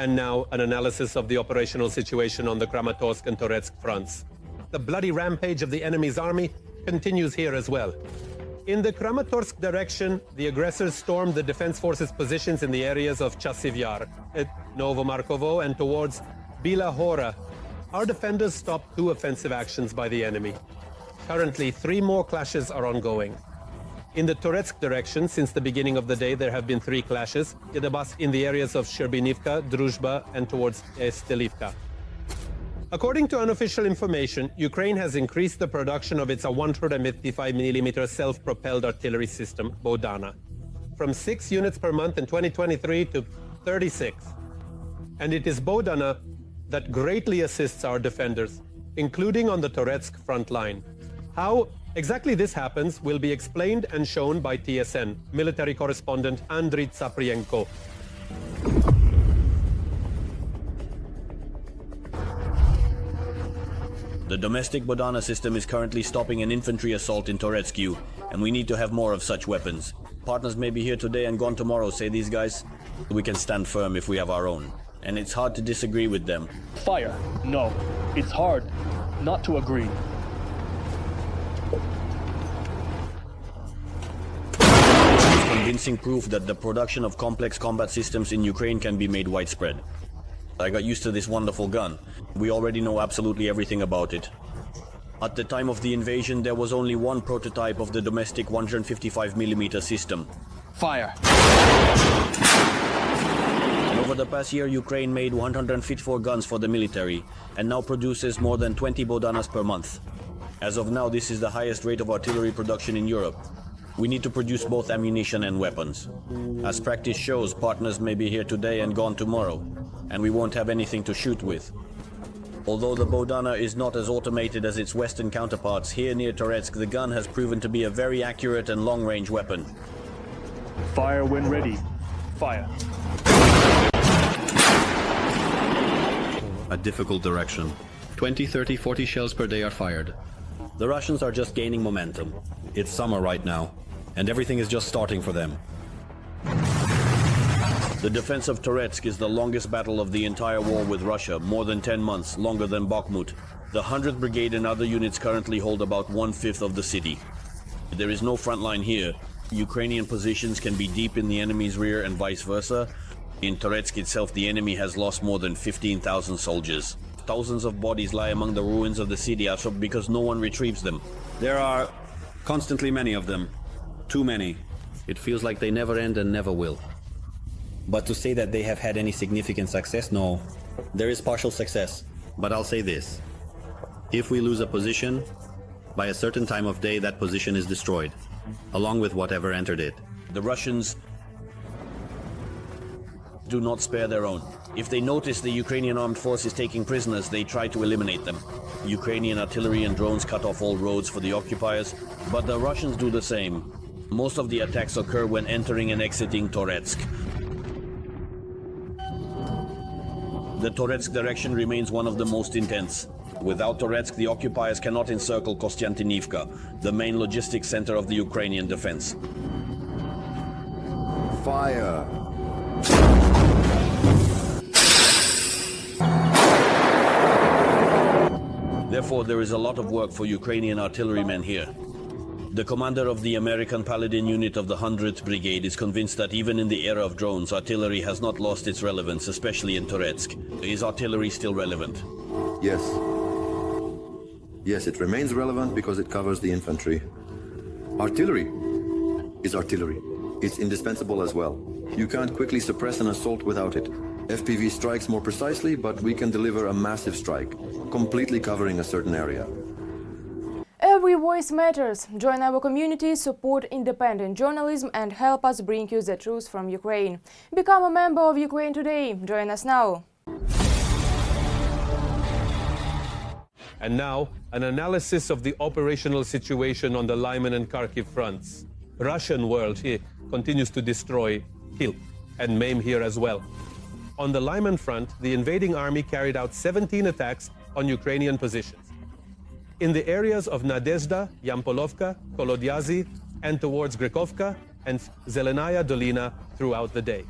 And now an analysis of the operational situation on the Kramatorsk and Toretsk fronts. The bloody rampage of the enemy's army continues here as well. In the Kramatorsk direction, the aggressors stormed the defense forces' positions in the areas of Chasiv Yar, at Novomarkovo, and towards Bila Hora. Our defenders stopped 2 offensive actions by the enemy. Currently, 3 more clashes are ongoing. In the Toretsk direction, since the beginning of the day, there have been 3 clashes, in the areas of Sherbinivka, Druzhba, and towards Estelivka. According to unofficial information, Ukraine has increased the production of its 155mm self-propelled artillery system, Bohdana, from 6 units per month in 2023 to 36. And it is Bohdana that greatly assists our defenders, including on the Toretsk front line. How exactly this happens will be explained and shown by TSN, military correspondent Andriy Tsaprienko. The domestic Bohdana system is currently stopping an infantry assault in Toretsk, and we need to have more of such weapons. Partners may be here today and gone tomorrow, say these guys. We can stand firm if we have our own, and it's hard to disagree with them. Fire. No, it's hard not to agree. It's convincing proof that the production of complex combat systems in Ukraine can be made widespread. I got used to this wonderful gun. We already know absolutely everything about it. At the time of the invasion, there was only one prototype of the domestic 155mm system. Fire. And over the past year, Ukraine made 154 guns for the military, and now produces more than 20 Bohdanas per month. As of now, this is the highest rate of artillery production in Europe. We need to produce both ammunition and weapons. As practice shows, partners may be here today and gone tomorrow, and we won't have anything to shoot with. Although the Bohdana is not as automated as its western counterparts, here near Toretsk the gun has proven to be a very accurate and long-range weapon. Fire when ready. Fire. A difficult direction. 20, 30, 40 shells per day are fired. The Russians are just gaining momentum. It's summer right now, and everything is just starting for them. The defense of Toretsk is the longest battle of the entire war with Russia, more than 10 months, longer than Bakhmut. The 100th Brigade and other units currently hold about 1/5 of the city. There is no front line here. Ukrainian positions can be deep in the enemy's rear and vice versa. In Toretsk itself, the enemy has lost more than 15,000 soldiers. Thousands of bodies lie among the ruins of the city because no one retrieves them. There are constantly many of them. Too many. It feels like they never end and never will. But to say that they have had any significant success, no. There is partial success. But I'll say this. If we lose a position, by a certain time of day that position is destroyed, along with whatever entered it. The Russians do not spare their own. If they notice the Ukrainian armed forces taking prisoners, they try to eliminate them. Ukrainian artillery and drones cut off all roads for the occupiers, but the Russians do the same. Most of the attacks occur when entering and exiting Toretsk. The Toretsk direction remains one of the most intense. Without Toretsk, the occupiers cannot encircle Kostiantynivka, the main logistics center of the Ukrainian defense. Fire! Therefore, there is a lot of work for Ukrainian artillerymen here. The commander of the American Paladin unit of the 100th Brigade is convinced that even in the era of drones, artillery has not lost its relevance, especially in Toretsk. Is artillery still relevant? Yes. Yes, it remains relevant because it covers the infantry. Artillery is artillery. It's indispensable as well. You can't quickly suppress an assault without it. FPV strikes more precisely, but we can deliver a massive strike, completely covering a certain area. Every voice matters. Join our community, support independent journalism and help us bring you the truth from Ukraine. Become a member of Ukraine today. Join us now. And now, an analysis of the operational situation on the Lyman and Kharkiv fronts. Russian world here continues to destroy, kill, and maim here as well. On the Lyman front, the invading army carried out 17 attacks on Ukrainian positions. In the areas of Nadezhda, Yampolovka, Kolodyazy, and towards Grikovka and Zelenaya Dolina throughout the day.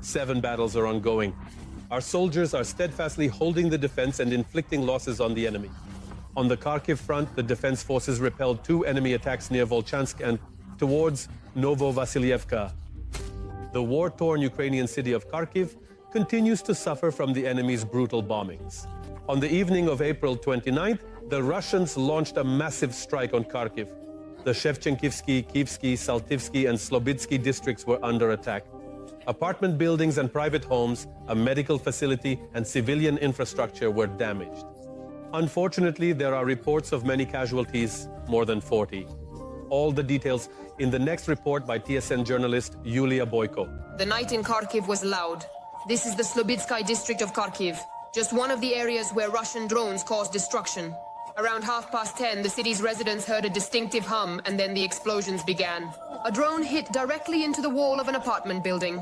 7 battles are ongoing. Our soldiers are steadfastly holding the defense and inflicting losses on the enemy. On the Kharkiv front, the defense forces repelled 2 enemy attacks near Volchansk and towards Novovasilievka. The war-torn Ukrainian city of Kharkiv continues to suffer from the enemy's brutal bombings. On the evening of April 29th, the Russians launched a massive strike on Kharkiv. The Shevchenkivsky, Kivsky, Saltivsky, and Slobitsky districts were under attack. Apartment buildings and private homes, a medical facility, and civilian infrastructure were damaged. Unfortunately, there are reports of many casualties, more than 40. All the details in the next report by TSN journalist Yulia Boyko. The night in Kharkiv was loud. This is the Slobitsky district of Kharkiv, just one of the areas where Russian drones caused destruction. Around 10:30, the city's residents heard a distinctive hum, and then the explosions began. A drone hit directly into the wall of an apartment building.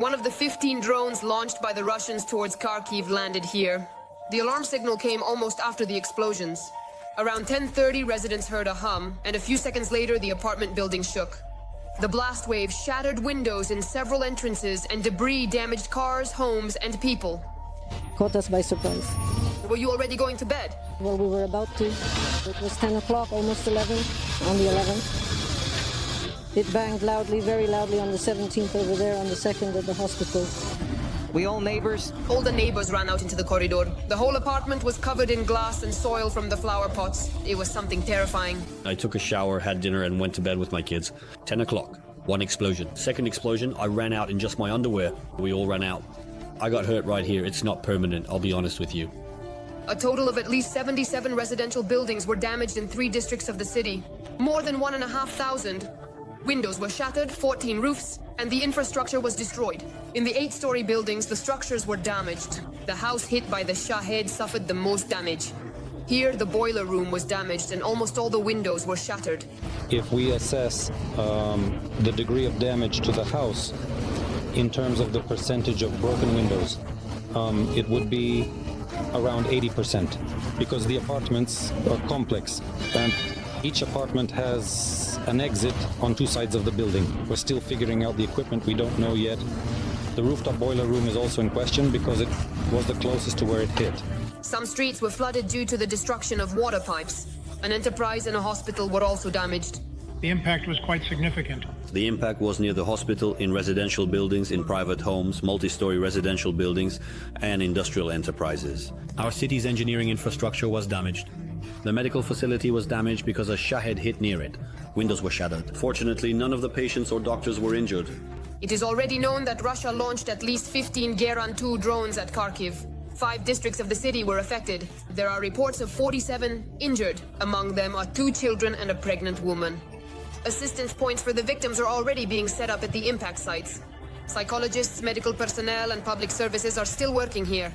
One of the 15 drones launched by the Russians towards Kharkiv landed here. The alarm signal came almost after the explosions. Around 10:30, residents heard a hum, and a few seconds later, the apartment building shook. The blast wave shattered windows in several entrances, and debris damaged cars, homes, and people. Caught us by surprise. Were you already going to bed? Well, we were about to. It was 10 o'clock, almost 11, on the 11th. It banged loudly, very loudly on the 17th over there, on the 2nd at the hospital. We all neighbors? All the neighbors ran out into the corridor. The whole apartment was covered in glass and soil from the flower pots. It was something terrifying. I took a shower, had dinner, and went to bed with my kids. 10 o'clock, 1 explosion. Second explosion, I ran out in just my underwear. We all ran out. I got hurt right here. It's not permanent, I'll be honest with you. A total of at least 77 residential buildings were damaged in 3 districts of the city. More than 1,500. Windows were shattered, 14 roofs, and the infrastructure was destroyed. In the 8-story buildings, the structures were damaged. The house hit by the Shahed suffered the most damage. Here, the boiler room was damaged and almost all the windows were shattered. If we assess the degree of damage to the house in terms of the percentage of broken windows, it would be around 80%, because the apartments are complex and each apartment has an exit on 2 sides of the building. We're still figuring out the equipment, we don't know yet. The rooftop boiler room is also in question because it was the closest to where it hit. Some streets were flooded due to the destruction of water pipes. An enterprise and a hospital were also damaged. The impact was quite significant. The impact was near the hospital, in residential buildings, in private homes, multi-story residential buildings, and industrial enterprises. Our city's engineering infrastructure was damaged. The medical facility was damaged because a Shahed hit near it. Windows were shattered. Fortunately, none of the patients or doctors were injured. It is already known that Russia launched at least 15 Geran-2 drones at Kharkiv. 5 districts of the city were affected. There are reports of 47 injured. Among them are 2 children and a pregnant woman. Assistance points for the victims are already being set up at the impact sites. Psychologists, medical personnel, and public services are still working here.